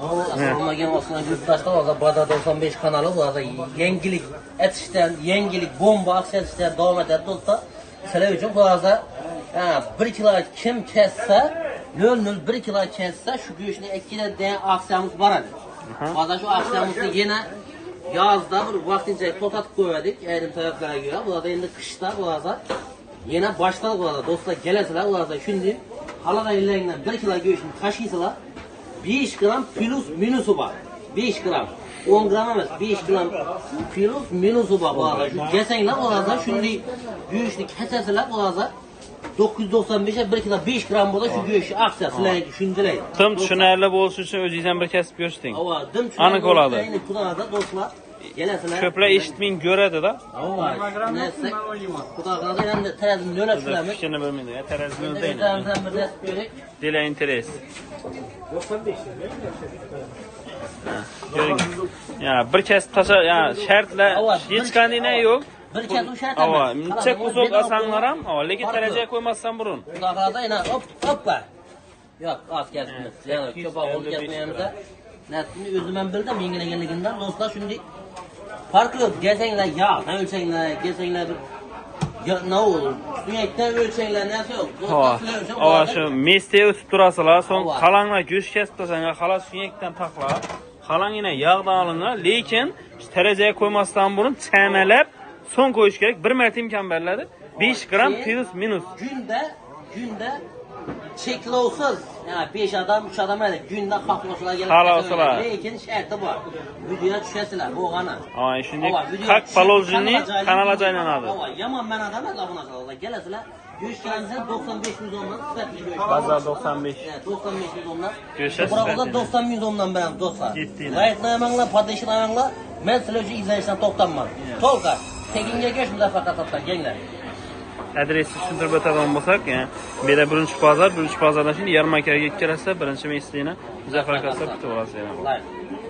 Olmagan aslında yurttaşlar orada Badar 95 kanalı orada yengilik etişten, yengilik bomba aksiyetişten devam eder dostlar. Selam için orada 1 kilo kim kesse 0,01 kilo kesse şu güçlü ekile de aksiyamız var hadi. Orada şu aksiyamızı yine yazda bir vaktince totat koyardık eğitim taraflara göre. Burada şimdi kışta orada yine başlar orada dostlar gelesiler orada şimdi halada illerinden 1 kilo güçlü taşıysalar 5 gram plus minusu var. 5 gram. 10 gram emez. 5 gram plus minusu var bu arada. Şu geçenler orada şimdi güçlü kesesiler orada 995'e 1 kilo 5 gram burada şu güçlü aksa silahı düşündüler. Tım tushunarli bo'lishi uchun o'zingizdan bir kesib ko'rsating. Ava, dim Aniq bo'ladi. Xudoda do'stlar. Gelesiler. Ko'plar eshitmay ko'radi-da. Ava. Neyse. Xudoda endi tarazini yo'lab tushiramiz. Fikrini bilmaydi. Tarazini Endi o'zlaydi. o'zimizdan bir ders berdik. Dela interes. Ko'ring. Ya bir kesib tasha, ya shartlar hech qanday yo'q. Bir kez o şart Ava, emas. necha kuzoq asanlar ham, lekin darajaga qo'ymasdan burun. Xudoda yana hoppa. Yo'q, az kesmiz. Yani ko'proq ol kesmayamiz. Nasibni o'zim bildim yengilliginden do'stlar shunday farqi yo'q. Desanglar ya, ne ölçenglar, desanglar bir ya ne olur? Suyakdan ölçenglar narsa yo'q. Ava shu mesdagi o'tib turasizlar, so'ng qalanglar go'sht kesib tasanglar, xolos suyakdan taqlab, qalang yana yog'dan olingan, lekin darajaga qo'ymasdan burun chaynalab so'ng qo'yish kerak. Bir marta imkon beriladi. 5 gram plus minus. Günde cheklovsiz, yani 5 adam, 3 adam hadi günde xohlasalar kelib Xohlasalar. Lekin sharti bor. Videoga tushasizlar, bu g'ana. Ava, shunday как положенный kanalga joylanadi. Ava, yomon men odam emas, bunaqa kelasizlar. Go'shtlarimizni 95 ming so'mdan sifatli go'sht. Bazar 95. 95 ming so'mdan. Go'sht Biroqda 90 ming so'mdan beramiz do'stlar. Yetdinglar. Laytlamanglar, padishlamanglar. Men sizlar uchun izlanishdan to'xtanman. To'lqa, tekinga go'sht muvaffaqiyat topgan genglar. Adresni tushuntirib o'tadigan bo'lsak, bu yerda birinchi bozor, birinchi bozordan şimdi yarmarkaga kelib kelasiz, birinchi mesdani Muzaffar aka kutib olasiz.